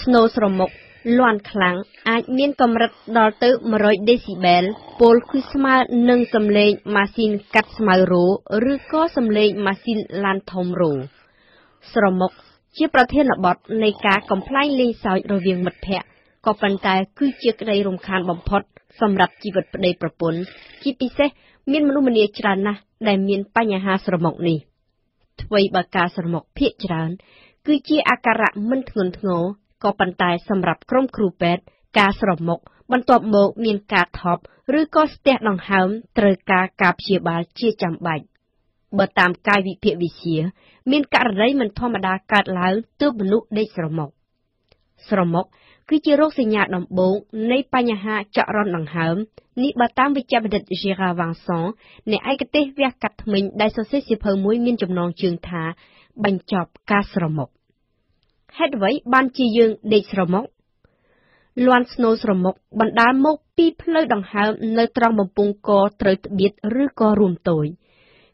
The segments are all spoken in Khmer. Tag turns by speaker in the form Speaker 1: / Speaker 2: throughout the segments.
Speaker 1: snow ស្រមុកលាន់ខ្លាំងអាចមានកម្រិតដល់ទៅ100 decibel ពលគឺស្មើនឹងសំឡេងម៉ាស៊ីនកាត់ស្មៅរោឬក៏សំឡេងម៉ាស៊ីនឡានធំរោស្រមុកជាប្រធានបទនៃការកំប្លែងលេងសើចរវាងមិត្តភ័ក្តិក៏ប៉ុន្តែគឺជាក្តីរំខានបំផុតសម្រាប់ជីវិតប្តីប្រពន្ធជាពិសេសមានមនុស្សម្នាច្រើនណាស់ដែលមានបញ្ហាស្រមុកនេះអ្វីបើការស្រមុកភាគច្រើនគឺជាអាការៈមិនធ្ងន់ធ្ងរក៏ប៉ុន្តែសម្រាប់ក្រុមគ្រូពេទ្យការស្រមុកបន្ទាប់មកមានការថប់ឬក៏ស្ទះដង្ហើមត្រូវការព្យាបាលជាចាំបាច់បើតាមកាយវិភាគវិទ្យាមានករណីមិនធម្មតាកើតឡើងទើបមនុស្សដេកស្រមុកគឺជារោគសញ្ញាដំបូងនៃបញ្ហាចរន្តដង្ហើមនេះបើតាមវិជ្ជបណ្ឌិត Gérard Vincent អ្នកឯកទេសវះកាត់ធ្មេញដែលសរសេរសៀវភៅមួយមានចំណងជើងថាបញ្ចប់ការស្រមុកហេតុអ្វីបានជាយើងដេកស្រមុកលាន់ស្នូស្រមុកបណ្ដាលមកពីផ្លូវដង្ហើមនៅត្រង់បំពង់កត្រូវត្បៀតឬក៏រួមតូច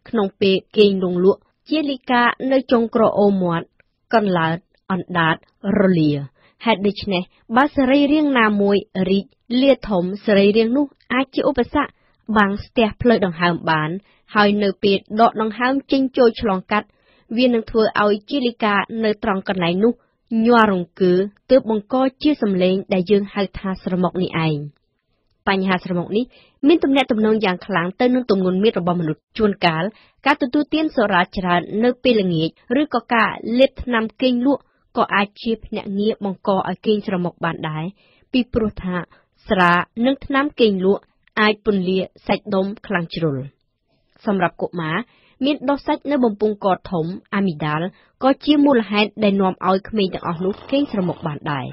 Speaker 1: ក្នុងពេលគេងលង់លក់ជាលិកានៅចុងក្រអូបមាត់កន្លើតអណ្ដាតរលាហេតុដូច្នេះបើសរីរាង្គណាមួយរីកលាធំសរីរាង្គនោះអាចជាឧបសគ្គបាំងស្ទះផ្លូវដង្ហើមបានហើយនៅពេលដកដង្ហើមចេញចូលឆ្លងកាត់វានឹងធ្វើឲ្យជាលិកានៅត្រង់កន្លែងនោះញ័ររង្គើទើបបង្កជាសំឡេងដែលយើងហៅថាស្រមុកនេះឯងបញ្ហាស្រមុកនេះមានទំនាក់ទំនងយ៉ាងខ្លាំងទៅនឹងទម្ងន់មាត្ររបស់មនុស្សជួនកាលការទទួលទានសូរ៉ាច្រើននៅពេលល្ងាចឬក៏ការលេបថ្នាំគេងលក់ក៏អាចជាភ្នាក់ងារបង្កឲ្យគេងស្រមុកបានដែរពីព្រោះថាស្រានិងថ្នាំគេងលក់អាចពន្លាសាច់ដុំខ្លាំងជ្រុលសម្រាប់កុមារមានដុសសាច់នៅបំពង់កធំអាមីដាលក៏ជាមូលហេតុដែលនាំឲ្យក្មេងទាំងអស់នោះគេងស្រមុកបានដែរ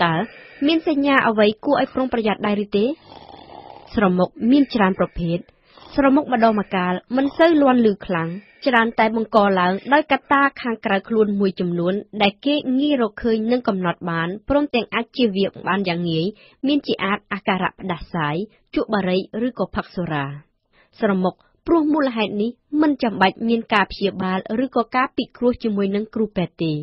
Speaker 1: តើមានសញ្ញាអ្វីគួរឲ្យប្រុងប្រយ័ត្នដែរឬទេស្រមុកមានច្រើនប្រភេទស្រមុកម្ដងម្កាលមិនសូវលាន់ឮខ្លាំងច្រើនតែបង្កឡើងដោយកត្តាខាងក្រៅខ្លួនមួយចំនួនដែលគេងាយរកឃើញនិងកំណត់បានព្រមទាំងអាចជៀសវាងបានយ៉ាងងាយមានជាអាចអាការៈផ្ដាសាយជក់បារីឬក៏ផឹកសូរ៉ាស្រមុកព្រោះមូលហេតុនេះមិនចាំបាច់មានការព្យាបាលឬក៏ការពិគ្រោះជាមួយនឹងគ្រូពេទ្យទេ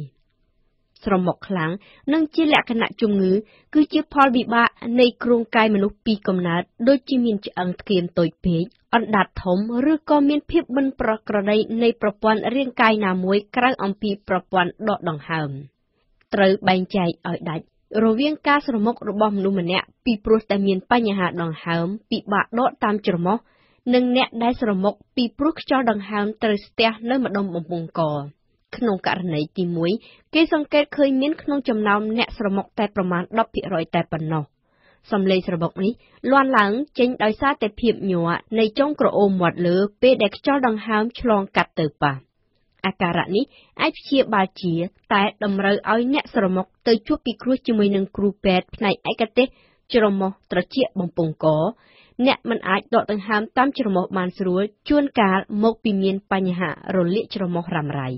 Speaker 1: ស្រមុកខ្លាំងនិងជាលក្ខណៈជំងឺគឺជាផលវិបាកនៃគ្រោងកាយមនុស្សពីកំណើតដូចជាមានឆ្អឹងធ្គាមតូចពេកអណ្ដាតធំឬក៏មានភាពមិនប្រក្រតីនៃប្រព័ន្ធរាងកាយណាមួយក្រៅអំពីប្រព័ន្ធដកដង្ហើមត្រូវបែងចែកឲ្យដាច់រវាងការស្រមុករបស់មនុស្សម្នាក់ពីព្រោះតែមានបញ្ហាដង្ហើមពិបាកដកតាមច្រមុះនិងអ្នកដែលស្រមុកពីព្រោះខ្យល់ដង្ហើមត្រូវស្ទះនៅម្ដុំបំពង់កក្នុងករណីទី1គេសង្កេតឃើញមានក្នុងចំណោមអ្នកស្រមុកតែប្រមាណ 10% តែប៉ុណ្ណោះសំឡេងស្រមុកនេះលាន់ឡើងចេញដោយសារតែភាពញ័រនៃចុងក្រអូបមាត់លើពេលដែលខ្យល់ដង្ហើមឆ្លងកាត់ទៅប៉ះអាការៈនេះអាចព្យាបាលជាតែតម្រូវឲ្យអ្នកស្រមុកទៅជួបពិគ្រោះជាមួយនឹងគ្រូពេទ្យផ្នែកឯកទេសច្រមុះត្រចៀកបំពង់កអ្នកមិនអាចដកដង្ហើមតាមច្រមុះបានស្រួលជួនកាលមកពីមានបញ្ហារលាកច្រមុះរ៉ាំរ៉ៃ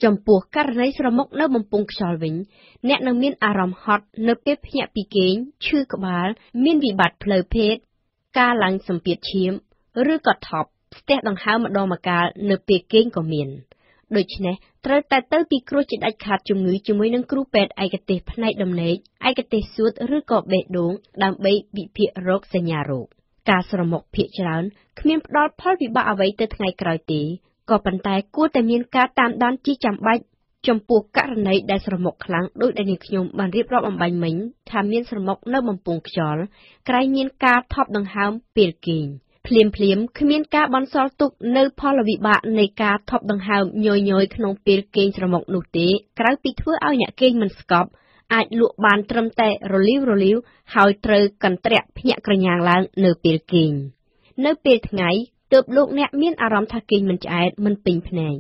Speaker 1: ចំពោះករណីស្រមុកនៅបំពង់ខ្យល់វិញអ្នកនឹងមានអារម្មណ៍ហត់នៅពេលភ្ញាក់ពីគេងឈឺក្បាលមានវិបត្តិផ្លូវភេទការឡើងសម្ពាធឈាមឬក៏ថប់ស្ទះដង្ហើមម្ដងម្កាលនៅពេលគេងក៏មានដូច្នេះត្រូវតែទៅពិគ្រោះជាដាច់ខាតជំងឺជាមួយនឹងគ្រូពេទ្យឯកទេសផ្នែកដំណេកឯកទេសសួតឬក៏បេះដូងដើម្បីវិភាគរោគសញ្ញារោគការស្រមុកភាគច្រើនគ្មានផ្ដល់ផលវិបាកអ្វីទៅថ្ងៃក្រោយទេក៏ប៉ុន្តែគួរតែមានការតាមដានជាចាំបាច់ចំពោះករណីដែលស្រមុកខ្លាំងដោយដែលនាងខ្ញុំបានរៀបរាប់អំបញ្ញមិញថាមានស្រមុកនៅបំពង់ខ្យល់ក្រែងមានការថប់ដង្ហើមពេលគេងភ្លាមគ្មានការបន្សល់ទុកនៅផលវិបាកនៃការថប់ដង្ហើមញយៗក្នុងពេលគេងស្រមុកនោះទេក្រៅពីធ្វើឲ្យអ្នកគេងមិនស្កប់អាចលក់បានត្រឹមតែរលាវហើយត្រូវកន្ត្រាក់ភ្ញាក់ក្រញាងឡើងនៅពេលគេងនៅពេលថ្ងៃទើបលោកអ្នកមានអារម្មណ៍ថាគេងមិនឆ្អែតមិនពេញភ្នែក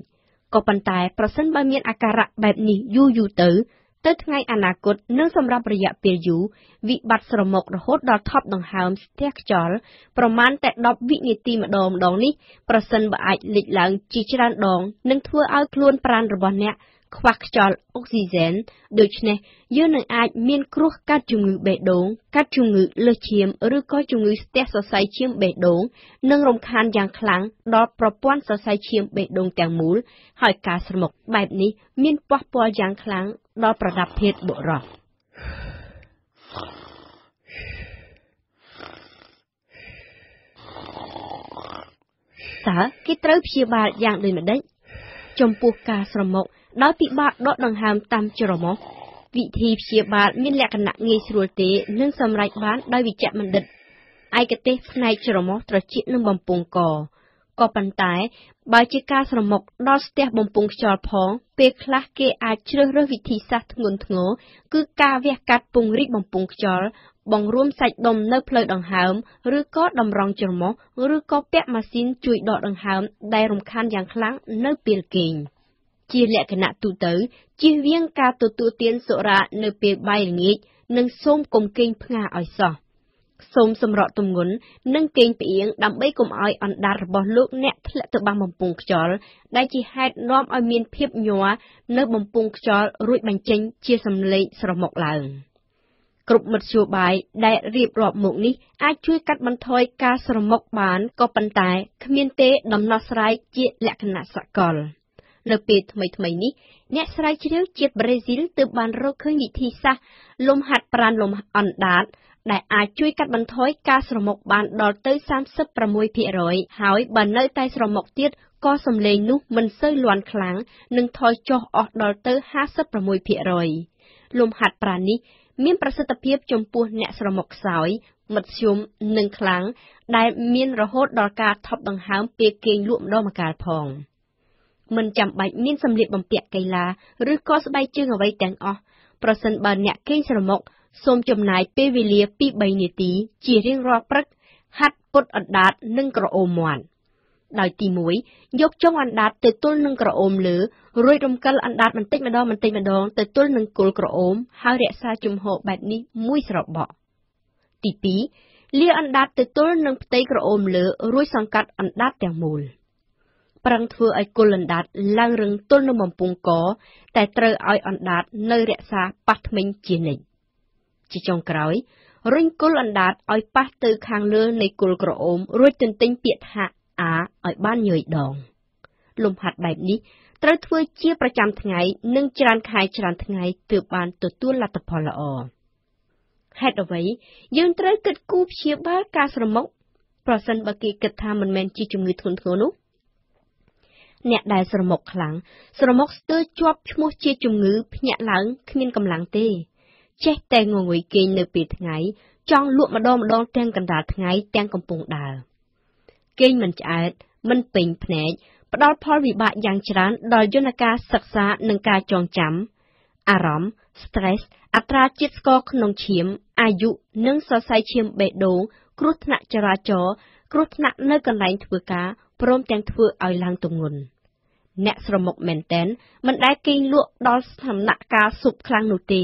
Speaker 1: ក៏ប៉ុន្តែប្រសិនបើមានអាការៈបែបនេះយូរទៅថ្ងៃអនាគតនិងសម្រាប់រយៈពេលយូរវិបត្តិស្រមុករហូតដល់ថប់ដង្ហើមស្ទះខ្យល់ប្រមាណតែ10វិនាទីម្ដងនេះប្រសិនបើអាចលេចឡើងជាច្រើនដងនឹងធ្វើឲ្យខ្លួនប្រាណរបស់អ្នក ខ្វះខ្យល់អុកស៊ីហ្សែនដូច្នេះយើងនឹងអាចមានគ្រោះកាត់ជំងឺបេះដូងកាត់ជំងឺលើសឈាមឬក៏ជំងឺស្ទះសរសៃឈាមបេះដូងនិងរំខានយ៉ាងខ្លាំងដល់ប្រព័ន្ធសរសៃឈាមបេះដូងទាំងមូលហើយការស្រមុកបែបនេះមានប៉ះពាល់យ៉ាងខ្លាំងដល់ប្រដាប់ភេទបុរសតើគេត្រូវព្យាបាលយ៉ាងដូចម្តេចចំពោះការស្រមុកដោយពិបាកដកដង្ហើមតាមច្រមុះវិធីព្យាបាលមានលក្ខណៈងាយស្រួលទេនិងសម្រេចបានដោយវិជ្ជបណ្ឌិតឯកទេសផ្នែកច្រមុះត្រចៀកនិងបំពង់កក៏ប៉ុន្តែបើជាការស្រមុកដល់ស្ទះបំពង់ខ្យល់ផងពេលខ្លះគេអាចជ្រើសរើសវិធីសាស្ត្រធ្ងន់ធ្ងរគឺការវះកាត់ពង្រីកបំពង់ខ្យល់បង្រួមសាច់ដុំនៅផ្លូវដង្ហើមឬក៏តម្រង់ច្រមុះឬក៏ពាក់ម៉ាស៊ីនជួយដកដង្ហើមដែលរំខានយ៉ាងខ្លាំងនៅពេលគេងជាលក្ខណៈទូទៅជៀសវាងការទទួលទានសុរានៅពេលបាយល្ងាចនិងសូមកុំគេងផ្ងាឲ្យសោះសូមសម្រកទម្ងន់និងគេងផ្អៀងដើម្បីកុំឲ្យអណ្ដាតរបស់លោកអ្នកធ្លាក់ទៅបាំងបំពង់ខ្យល់ដែលជាហេតុនាំឲ្យមានភាពញ័រនៅបំពង់ខ្យល់រួចបញ្ចេញជាសំឡេងស្រមុកឡើងគ្រប់មធ្យោបាយដែលរៀបរាប់មកនេះអាចជួយកាត់បន្ថយការស្រមុកបានក៏ប៉ុន្តែគ្មានទេដំណោះស្រាយជាលក្ខណៈសកលនៅពេលថ្មីនេះអ្នកស្រាវជ្រាវជាតិប្រេស៊ីលទើបបានរកឃើញវិធីសាស្ត្រលំហាត់ប្រាណលំអណ្ដាតដែលអាចជួយកាត់បន្ថយការស្រមុកបានដល់ទៅ 36% ហើយបើនៅតែស្រមុកទៀតក៏សំឡេងនោះមិនសូវលាន់ខ្លាំងនិងថយចុះអស់ដល់ទៅ 56% លំហាត់ប្រាណនេះមានប្រសិទ្ធភាពចំពោះអ្នកស្រមុកខ្សោយមធ្យមនិងខ្លាំងដែលមានរហូតដល់ការថប់ដង្ហើមពេលគេងលក់ម្ដងម្កាលផងមិនចាំបាច់មានសម្លៀកបំពាក់កីឡាឬក៏ស្បែកជើងអ្វីទាំងអស់ប្រសិនបើអ្នកគេងស្រមុកសូមចំណាយពេលវេលាពី3នាទីជារៀងរាល់ព្រឹកហាត់ពត់អណ្ដាតនិងក្រអូមមាត់ដោយទី1យកចុងអណ្ដាតទៅទល់នឹងក្រអូមលើរួចរំកិលអណ្ដាតបន្តិចម្ដងទៅទល់នឹងគល់ក្រអូមហើយរក្សាជំហរបែបនេះមួយស្របក់ទី2លាអណ្ដាតទៅទល់នឹងផ្ទៃក្រអូមលើរួចសង្កាត់អណ្ដាតទាំងមូលប្រឹងធ្វើឲ្យគល់អណ្ដាតឡើងរឹងទល់នឹងបំពង់កតែត្រូវឲ្យអណ្ដាតនៅរក្សាប៉ះធ្មេញជានិច្ចជាចុងក្រោយរុញគល់អណ្ដាតឲ្យប៉ះទៅខាងលើនៃគល់ក្រអូមរួចទន្ទិញពាក្យថាអាឲ្យបានញយដងលំហាត់បែបនេះត្រូវធ្វើជាប្រចាំថ្ងៃនិងច្រើនខែច្រើនថ្ងៃទើបបានទទួលលទ្ធផលល្អហេតុអ្វីយើងត្រូវគិតគូរព្យាបាលការស្រមុកប្រសិនបើគេគិតថាមិនមែនជាជំងឺធ្ងន់ធ្ងរនោះអ្នកដែលស្រមុកខ្លាំងស្រមុកស្ទើរជាប់ឈ្មោះជាជំងឺភ្ញាក់ឡើងគ្មានកម្លាំងទេចេះតែងងុយគេងនៅពេលថ្ងៃចង់លក់ម្ដងទាំងកណ្ដាលថ្ងៃទាំងកំពុងដើរគេងមិនឆ្អែតមិនពេញភ្នែកផ្ដល់ផលវិបាកយ៉ាងច្រើនដល់យន្តការសិក្សានិងការចងចាំអារម្មណ៍ stress អត្រាជាតិស្ករក្នុងឈាមអាយុនិងសរសៃឈាមបេះដូងគ្រោះថ្នាក់ចរាចរណ៍គ្រោះថ្នាក់នៅកន្លែងធ្វើការព្រមទាំងធ្វើឲ្យឡើងទម្ងន់អ្នកស្រមុកមែនតែនមិនដែលគេងលក់ដល់ដំណាក់កាលស៊ុបខ្លាំងនោះទេ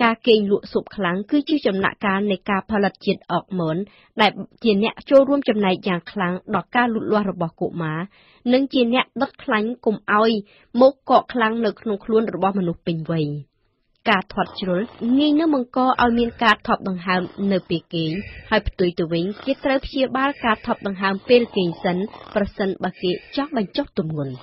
Speaker 1: ការគេងលក់ស៊ុបខ្លាំងគឺជាចំណាក់កាលនៃការផលិតជាតិអុកម៉ូនដែលជាអ្នកចូលរួមចំណែកយ៉ាងខ្លាំងដល់ការលូតលាស់របស់កុមារនិងជាអ្នកដុតខ្លាញ់កុំឲ្យមកកកខ្លាំងនៅក្នុងខ្លួនរបស់មនុស្សពេញវ័យការធាត់ជ្រុលងាយនឹងបង្កឲ្យមានការថប់ដង្ហើមនៅពេលគេងហើយផ្ទុយទៅវិញគេត្រូវព្យាបាលការថប់ដង្ហើមពេលគេងសិនប្រសិនបើគេចង់បញ្ចុះទម្ងន់